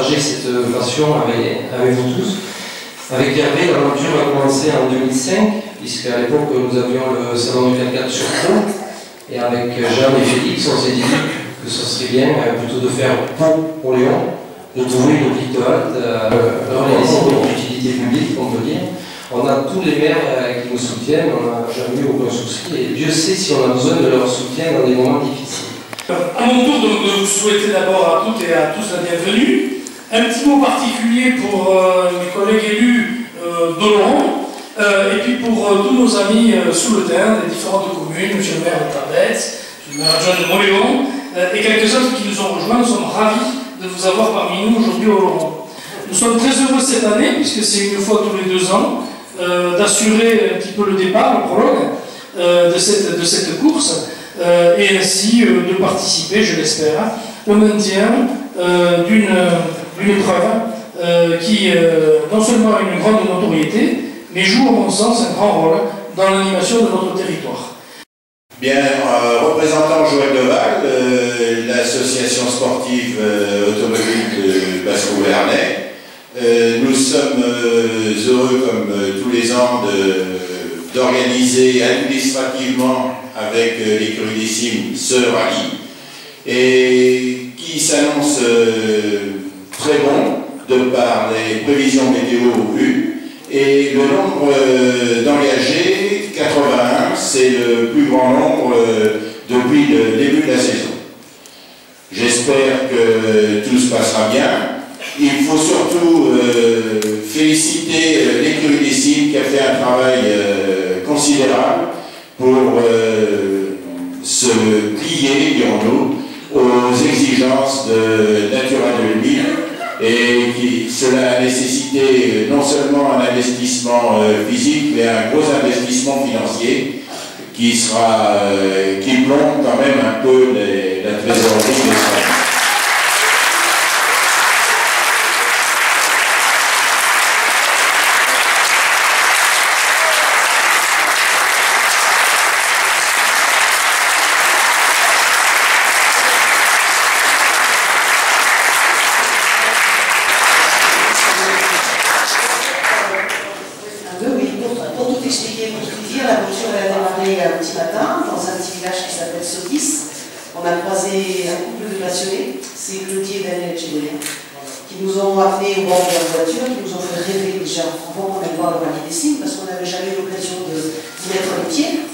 partager cette passion avec vous tous. Avec Hervé, l'aventure a commencé en 2005, puisqu'à l'époque nous avions le salon du 24 sur Pau, et avec Jeanne et Félix, on s'est dit que ce serait bien plutôt de faire pour Léon, de trouver une petite halte, réaliser une utilité publique, on peut dire. On a tous les maires qui nous soutiennent, on n'a jamais eu aucun souci, et Dieu sait si on a besoin de leur soutien dans des moments difficiles. À mon tour de vous souhaiter d'abord à toutes et à tous la bienvenue. Un petit mot particulier pour mes collègues élus d'Oloron, et puis pour tous nos amis sous le terrain des différentes communes, M. le maire de Tarbes, M. le maire adjoint de Moléon, et quelques autres qui nous ont rejoints. Nous sommes ravis de vous avoir parmi nous aujourd'hui au Oloron. Nous sommes très heureux cette année, puisque c'est une fois tous les 2 ans, d'assurer un petit peu le départ, le prologue de cette course, et ainsi de participer, je l'espère, au maintien d'une épreuve qui non seulement a une grande notoriété, mais joue, à mon sens, un grand rôle dans l'animation de notre territoire. Bien, représentant Joël Deval, l'association sportive automobile de Bascouvernay, nous sommes heureux, comme tous les ans, d'organiser administrativement avec l'écurie des Cimes ce rallye, et qui s'annonce très bon de par les prévisions météo vues, et le nombre d'engagés, 81, c'est le plus grand nombre depuis le début de la saison. J'espère que tout se passera bien. Il faut surtout féliciter l'écurie des Cimes qui a fait un travail considérable pour se plier, dirons-nous, aux exigences de Natura 2000, et cela a nécessité non seulement un investissement physique, mais un gros investissement financier qui plombe quand même un peu la trésorerie des familles. Un petit matin dans un petit village qui s'appelle Sotis. On a croisé un couple de passionnés, c'est Claudie et Daniel Echeverria, qui nous ont amenés au bord de leur voiture, qui nous ont fait rêver déjà avant qu'on aille voir le rallye des Cimes, parce qu'on n'avait jamais eu l'occasion d'y mettre les pieds.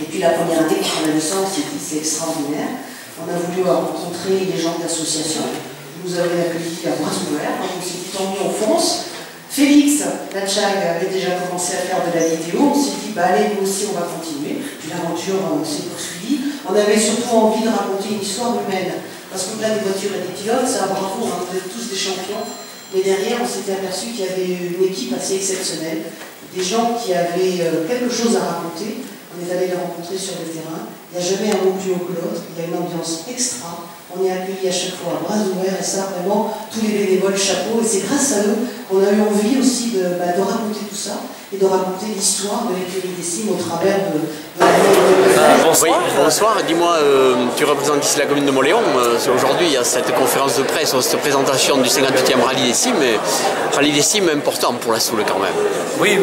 Et puis la première année qu'on a vu ça, on s'est dit c'est extraordinaire. On a voulu rencontrer les gens de l'association, qui nous avaient accueillis à bras ouverts, donc on s'est dit tant mieux, on fonce. Félix Latchag avait déjà commencé à faire de la vidéo, on s'est dit bah allez nous aussi on va continuer, puis l'aventure s'est poursuivie. On avait surtout envie de raconter une histoire humaine, parce qu'au-delà des voitures et des pilotes, c'est un bravo, hein, vous êtes tous des champions, mais derrière on s'était aperçu qu'il y avait une équipe assez exceptionnelle, des gens qui avaient quelque chose à raconter. On est allé les rencontrer sur le terrain, il n'y a jamais un mot plus haut que l'autre, il y a une ambiance extra, on est accueillis à chaque fois à bras ouverts, et ça vraiment, tous les bénévoles, chapeau, et c'est grâce à eux qu'on a eu envie aussi de raconter tout ça, et de raconter l'histoire de l'écurie des Cimes au travers de bonsoir. Oui, bonsoir, dis-moi, tu représentes ici la commune de Moléon, aujourd'hui il y a cette conférence de presse, cette présentation du 58e rallye des Cimes, rallye des Cimes important pour la Soule quand même. Oui,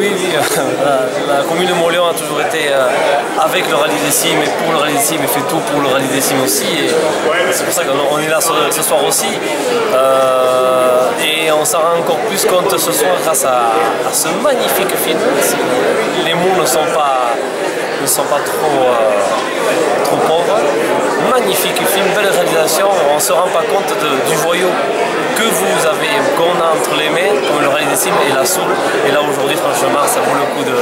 la commune de Moléon a toujours été avec le rallye des Cimes et pour le rallye des Cimes et fait tout pour le rallye des Cimes aussi, et c'est pour ça qu'on est là ce soir aussi. Et on s'en rend encore plus compte ce soir grâce à ce magnifique film. Les mots ne sont pas trop pauvres. Magnifique film, belle réalisation. On ne se rend pas compte du joyau qu'on a entre les mains, comme le rallye des Cimes et la Soule. Et là aujourd'hui, franchement, ça vaut le coup de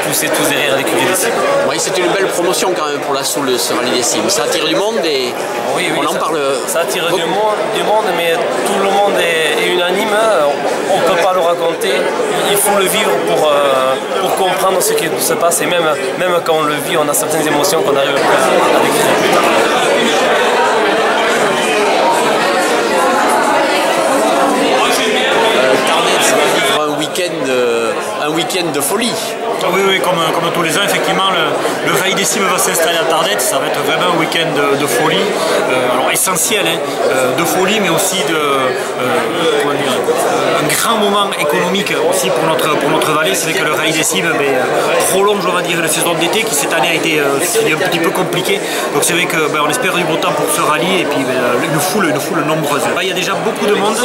pousser tous derrière l'écurie des Cimes. Oui, c'est une belle promotion quand même pour la Soule, ce rallye des Cimes. Ça attire du monde et oui, on en parle. Ça attire du monde, mais tout le monde est unanime. On ne peut pas le raconter. Il faut le vivre pour comprendre ce qui se passe. Et même quand on le vit, on a certaines émotions qu'on arrive à décrire plus tard. Un week-end de folie. Oui, comme tous les ans, effectivement, le Rallye des Cimes va s'installer à Tardets. Ça va être vraiment un week-end de folie, alors essentiel, de folie, mais aussi un grand moment économique aussi pour notre vallée. C'est vrai que le Rallye des Cimes prolonge, on va dire, la saison d'été qui cette année a été un petit peu compliquée. Donc c'est vrai qu'on espère du beau temps pour ce rallye et puis une foule nombreuse. Là, il y a déjà beaucoup de monde.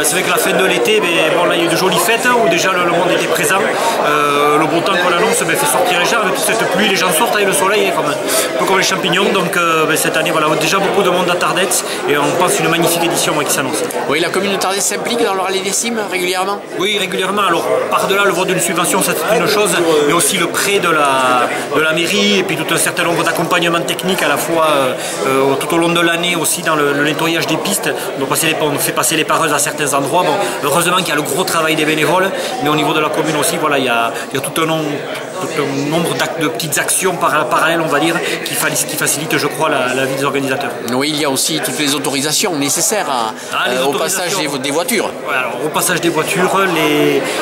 C'est vrai que la fin de l'été, bon, là, il y a eu de jolies fêtes où déjà le monde était présent. Le beau temps qu'on annonce fait sortir les gens avec toute cette pluie, les gens sortent avec le soleil, un peu comme les champignons. Donc cette année, voilà, déjà beaucoup de monde à Tardets et on pense une magnifique édition qui s'annonce. Oui, la commune de Tardets s'implique dans le Rallye des Cimes régulièrement? Oui, régulièrement. Alors par-delà le vote d'une subvention, ça c'est une chose, mais aussi le prêt de la mairie et puis tout un certain nombre d'accompagnements techniques à la fois tout au long de l'année aussi dans le nettoyage des pistes. On fait passer les pareuses à certains endroits. Bon, heureusement qu'il y a le gros travail des bénévoles, mais au niveau de la commune aussi, voilà, il y a tout un nombre de petites actions parallèles, on va dire, qui facilitent, je crois, la vie des organisateurs. Oui, il y a aussi toutes les autorisations nécessaires au passage des voitures. Ouais, alors, au passage des voitures,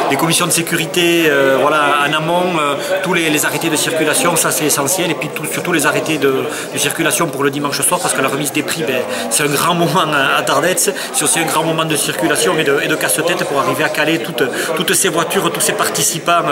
les commissions de sécurité, voilà, en amont, tous les arrêtés de circulation, ça c'est essentiel, et puis surtout les arrêtés de circulation pour le dimanche soir, parce que la remise des prix, c'est un grand moment à Tardets, c'est aussi un grand moment de circulation et de casse-tête pour arriver à caler toutes ces voitures, tous ces participants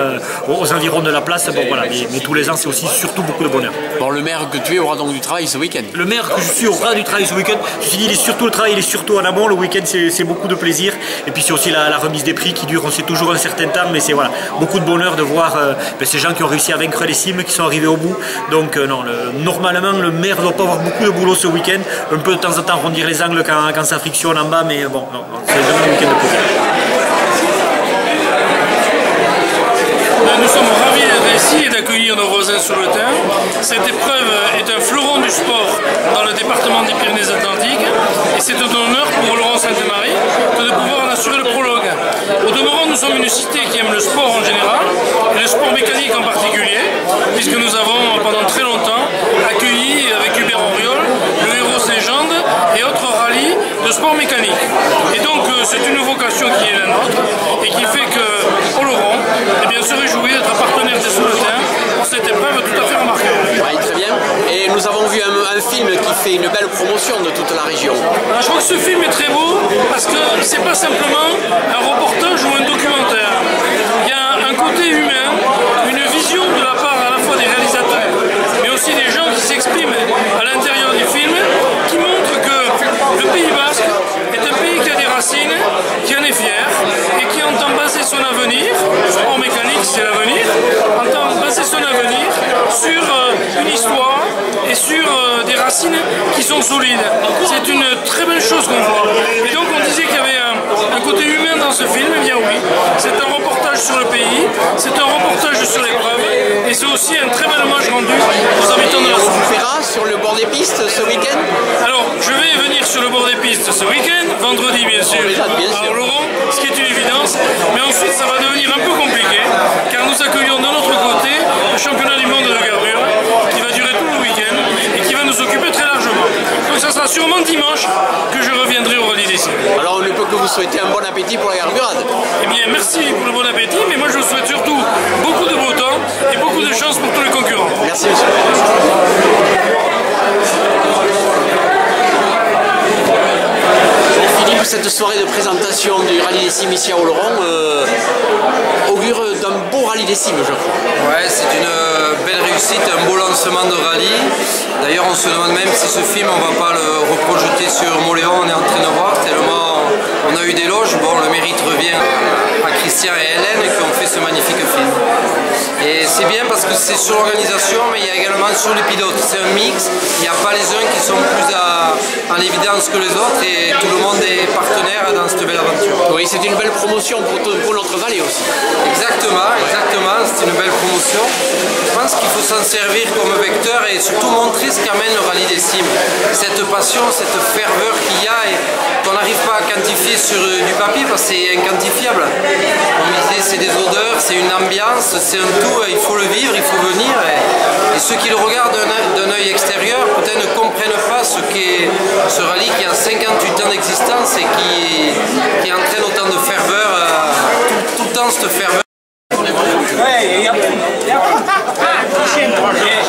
aux environs de la place. Bon, voilà, mais tous les ans, c'est aussi surtout beaucoup de bonheur. Bon, le maire que tu es aura donc du travail ce week-end. Le maire que je suis aura du travail ce week-end. Je me suis dit, il est surtout le travail, il est surtout en amont. Le week-end, c'est beaucoup de plaisir. Et puis c'est aussi la remise des prix qui dure, on sait toujours un certain temps, mais c'est voilà, beaucoup de bonheur de voir ces gens qui ont réussi à vaincre les cimes, qui sont arrivés au bout. Donc non, normalement, le maire ne doit pas avoir beaucoup de boulot ce week-end. Un peu de temps en temps rondir les angles quand ça frictionne en bas, mais bon, non, c'est vraiment un week-end de plaisir. Nous sommes ravis d'être ici et d'accueillir nos voisins sur le terrain. Cette épreuve est un fleuron du sport dans le département des Pyrénées-Atlantiques et c'est un honneur pour Laurent Sainte-Marie que de pouvoir en assurer le prologue. Au demeurant, nous sommes une cité qui aime le sport en général et le sport mécanique en particulier, puisque nous avons pendant très longtemps accueilli avec Hubert Auriol le Héros Légende et autres rallyes de sport mécanique. Et donc c'est une vocation qui est la nôtre et qui fait que Oloron se réjouit d'être partenaire des Souletins pour cette épreuve tout à fait remarquable. Oui, très bien. Et nous avons vu un film qui fait une belle promotion de toute la région. Je crois que ce film est très beau parce que c'est pas simplement un reportage ou un documentaire. Il y a un côté humain, une vision de la part à la fois des réalisateurs, mais aussi des gens qui s'expriment à l'intérieur du film, qui montrent que le Pays Basque est un pays qui a des racines, qui en est fier et qui entend baser son avenir, sport mécanique c'est l'avenir, entend baser son avenir sur une histoire et sur des racines qui sont solides. C'est une très belle chose qu'on voit. Et donc on disait qu'il y avait un côté humain dans ce film, eh bien oui, c'est un reportage sur le pays, c'est un reportage sur l'épreuve et c'est aussi un très bel hommage rendu aux habitants de la Soule. Tu feras sur le bord des pistes ce week-end? Alors je vais venir sur le bord des pistes ce week-end, vendredi bien sûr, à Oloron, ce qui est une évidence, mais ensuite ça va devenir un peu compliqué car nous accueillons de notre côté le championnat du monde de garbure qui va durer tout le week-end et qui va nous occuper très largement. Donc ça sera sûrement dimanche que je reviendrai au Rallye des Cimes. Alors on ne peut que vous souhaiter un bon appétit pour la garburade. Eh bien merci pour le bon appétit, mais moi je vous souhaite surtout beaucoup de beau temps et beaucoup de chance pour tous les concurrents. Merci monsieur. Philippe, cette soirée de présentation du Rallye des Cimes ici à Oloron augure d'un beau Rallye des Cimes, je crois. Ouais, c'est une belle réussite, un beau lancement de rallye. D'ailleurs, on se demande même si ce film, on ne va pas le reprojeter sur Moléon, on est en train de voir, tellement on a eu des loges. Bon, le mérite revient à Christian et Hélène qui ont fait ce magnifique film. Et c'est bien parce que c'est sur l'organisation, mais il y a également sur les pilotes. C'est un mix, il n'y a pas les uns qui sont plus en évidence que les autres et tout le monde est partenaire dans cette belle aventure. Oui, c'est une belle promotion pour notre vallée aussi. Exactement, c'est une belle promotion. Je pense qu'il faut s'en servir comme vecteur et surtout montrer ce qu'amène le Rallye des Cimes. Cette passion, cette ferveur qu'il y a et qu'on n'arrive pas à quantifier sur du papier parce que c'est inquantifiable. Comme je disais, c'est des odeurs, c'est une ambiance, c'est un tout, il faut le vivre, il faut venir. Et ceux qui le regardent d'un œil extérieur peut-être ne comprennent pas ce qu'est ce rallye qui a 58 ans d'existence et qui entraîne autant de ferveur, tout le temps cette ferveur. Ouais, Siempre.